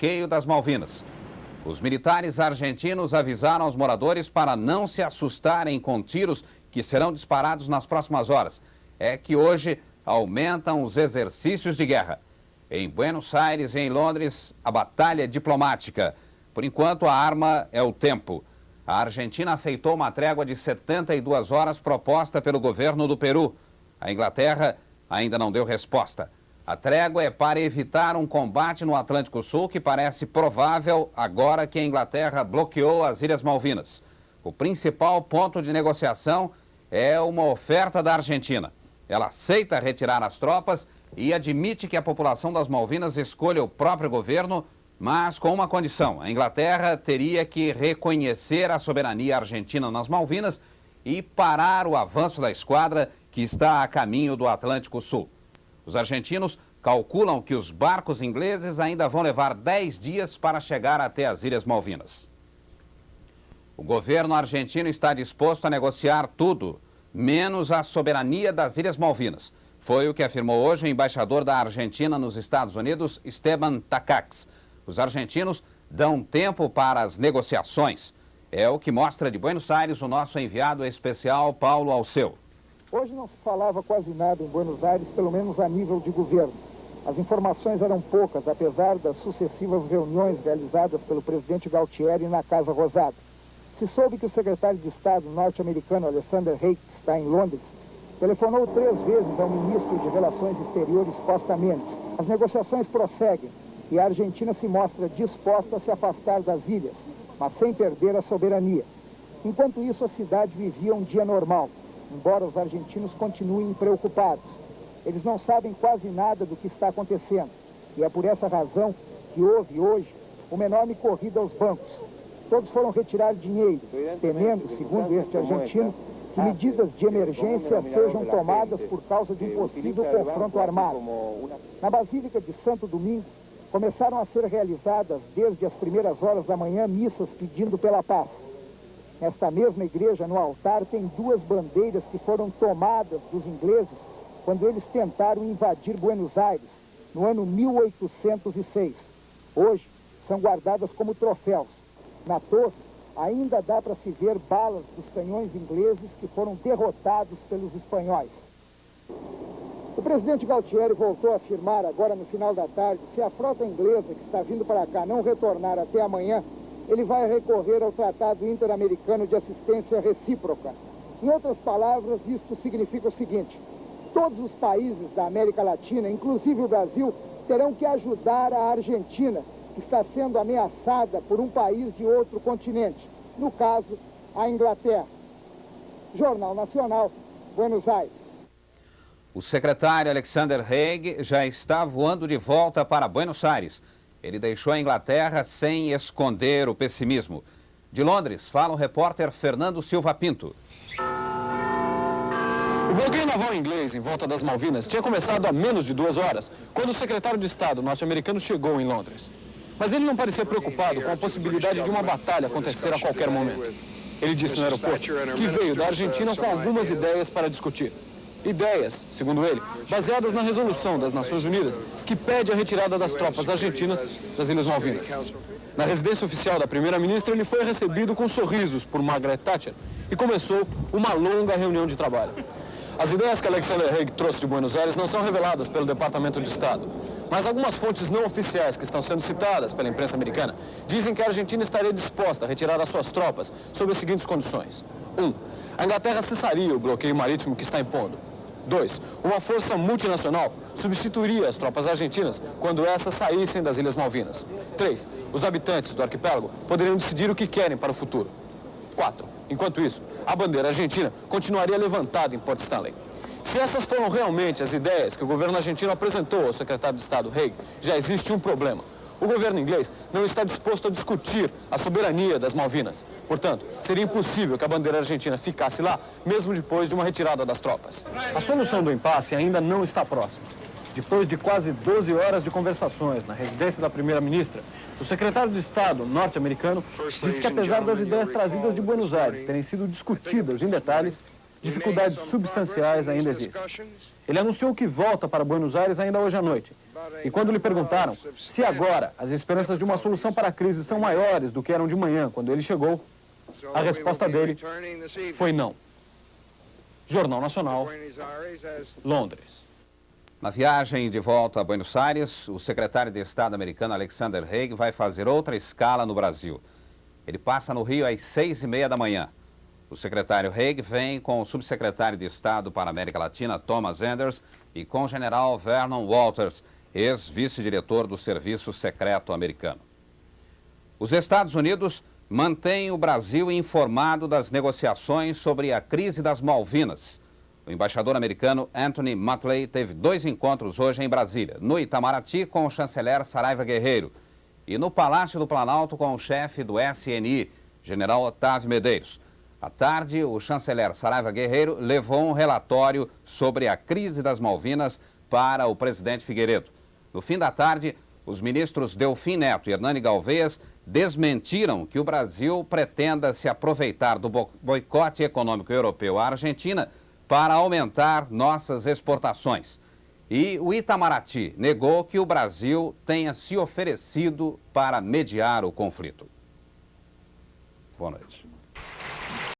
bloqueio das Malvinas. Os militares argentinos avisaram os moradores para não se assustarem com tiros que serão disparados nas próximas horas. É que hoje aumentam os exercícios de guerra. Em Buenos Aires e em Londres, a batalha é diplomática. Por enquanto, a arma é o tempo. A Argentina aceitou uma trégua de 72 horas proposta pelo governo do Peru. A Inglaterra ainda não deu resposta. A trégua é para evitar um combate no Atlântico Sul que parece provável agora que a Inglaterra bloqueou as Ilhas Malvinas. O principal ponto de negociação é uma oferta da Argentina. Ela aceita retirar as tropas e admite que a população das Malvinas escolha o próprio governo, mas com uma condição: a Inglaterra teria que reconhecer a soberania argentina nas Malvinas e parar o avanço da esquadra que está a caminho do Atlântico Sul. Os argentinos calculam que os barcos ingleses ainda vão levar 10 dias para chegar até as Ilhas Malvinas. O governo argentino está disposto a negociar tudo, menos a soberania das Ilhas Malvinas. Foi o que afirmou hoje o embaixador da Argentina nos Estados Unidos, Esteban Tacax. Os argentinos dão tempo para as negociações. É o que mostra de Buenos Aires o nosso enviado especial, Paulo Alceu. Hoje não se falava quase nada em Buenos Aires, pelo menos a nível de governo. As informações eram poucas, apesar das sucessivas reuniões realizadas pelo presidente Galtieri na Casa Rosada. Se soube que o secretário de Estado norte-americano, Alexander Haig, que está em Londres, telefonou 3 vezes ao ministro de Relações Exteriores, Costa Mendes. As negociações prosseguem e a Argentina se mostra disposta a se afastar das ilhas, mas sem perder a soberania. Enquanto isso, a cidade vivia um dia normal, embora os argentinos continuem preocupados. Eles não sabem quase nada do que está acontecendo e é por essa razão que houve hoje uma enorme corrida aos bancos. Todos foram retirar dinheiro, temendo, segundo este argentino, que medidas de emergência sejam tomadas por causa de um possível confronto armado. Na Basílica de Santo Domingo, começaram a ser realizadas desde as primeiras horas da manhã missas pedindo pela paz. Nesta mesma igreja, no altar, tem 2 bandeiras que foram tomadas dos ingleses quando eles tentaram invadir Buenos Aires, no ano 1806. Hoje, são guardadas como troféus. Na torre, ainda dá para se ver balas dos canhões ingleses que foram derrotados pelos espanhóis. O presidente Galtieri voltou a afirmar agora no final da tarde: se a frota inglesa que está vindo para cá não retornar até amanhã, ele vai recorrer ao Tratado Interamericano de Assistência Recíproca. Em outras palavras, isto significa o seguinte: todos os países da América Latina, inclusive o Brasil, terão que ajudar a Argentina, que está sendo ameaçada por um país de outro continente, no caso, a Inglaterra. Jornal Nacional, Buenos Aires. O secretário Alexander Haig já está voando de volta para Buenos Aires. Ele deixou a Inglaterra sem esconder o pessimismo. De Londres, fala o repórter Fernando Silva Pinto. O bloqueio naval inglês em volta das Malvinas tinha começado há menos de 2 horas, quando o secretário de Estado norte-americano chegou em Londres. Mas ele não parecia preocupado com a possibilidade de uma batalha acontecer a qualquer momento. Ele disse no aeroporto que veio da Argentina com algumas ideias para discutir. Ideias, segundo ele, baseadas na resolução das Nações Unidas, que pede a retirada das tropas argentinas das Ilhas Malvinas. Na residência oficial da primeira-ministra, ele foi recebido com sorrisos por Margaret Thatcher e começou uma longa reunião de trabalho. As ideias que Alexander Haig trouxe de Buenos Aires não são reveladas pelo Departamento de Estado, mas algumas fontes não oficiais que estão sendo citadas pela imprensa americana dizem que a Argentina estaria disposta a retirar as suas tropas sob as seguintes condições. 1. A Inglaterra cessaria o bloqueio marítimo que está impondo. 2. Uma força multinacional substituiria as tropas argentinas quando essas saíssem das Ilhas Malvinas. 3. Os habitantes do arquipélago poderiam decidir o que querem para o futuro. 4. Enquanto isso, a bandeira argentina continuaria levantada em Port Stanley. Se essas foram realmente as ideias que o governo argentino apresentou ao secretário de Estado Haig, já existe um problema. O governo inglês não está disposto a discutir a soberania das Malvinas. Portanto, seria impossível que a bandeira argentina ficasse lá, mesmo depois de uma retirada das tropas. A solução do impasse ainda não está próxima. Depois de quase 12 horas de conversações na residência da primeira-ministra, o secretário de Estado norte-americano disse que, apesar das ideias trazidas de Buenos Aires terem sido discutidas em detalhes, dificuldades substanciais ainda existem. Ele anunciou que volta para Buenos Aires ainda hoje à noite. E quando lhe perguntaram se agora as esperanças de uma solução para a crise são maiores do que eram de manhã, quando ele chegou, a resposta dele foi não. Jornal Nacional, Londres. Na viagem de volta a Buenos Aires, o secretário de Estado americano Alexander Haig vai fazer outra escala no Brasil. Ele passa no Rio às 6h30 da manhã. O secretário Haig vem com o subsecretário de Estado para a América Latina, Thomas Enders, e com o general Vernon Walters, ex-vice-diretor do Serviço Secreto americano. Os Estados Unidos mantêm o Brasil informado das negociações sobre a crise das Malvinas. O embaixador americano Anthony Matley teve 2 encontros hoje em Brasília, no Itamaraty com o chanceler Saraiva Guerreiro e no Palácio do Planalto com o chefe do SNI, general Otávio Medeiros. À tarde, o chanceler Saraiva Guerreiro levou um relatório sobre a crise das Malvinas para o presidente Figueiredo. No fim da tarde, os ministros Delfim Neto e Hernani Galvez desmentiram que o Brasil pretenda se aproveitar do boicote econômico europeu à Argentina para aumentar nossas exportações. E o Itamaraty negou que o Brasil tenha se oferecido para mediar o conflito. Boa noite.